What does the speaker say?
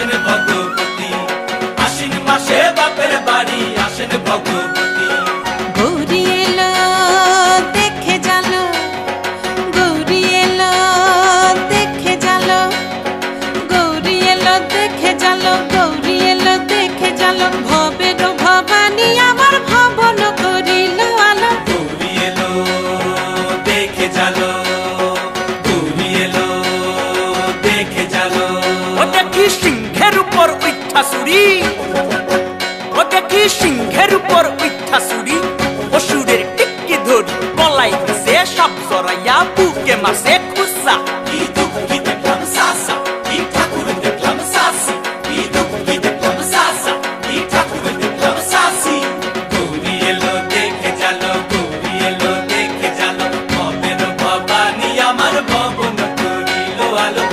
আসেন ভগবতী, আশ্বিন মাসে বাপের বাড়ি আসেন ভগবতী। গৌরী এলো দেখে জালো, গৌরী এলো দেখে জালো, গৌরী এলো দেখে জালো, গৌরী এলো দেখে জালো, ভবের ভবানী আমার ভবন করিল আলো। গৌরী এলো দেখে জালো, গৌরী এলো দেখে জালো। ও দেখি সিংহের উপর উঠা চুরি, ও দেখি সিংহের উপর উঠা চুরি, অসুরের টিকি ধরি পলাই গেছে, সব জড়াইয়া বুকে মাসে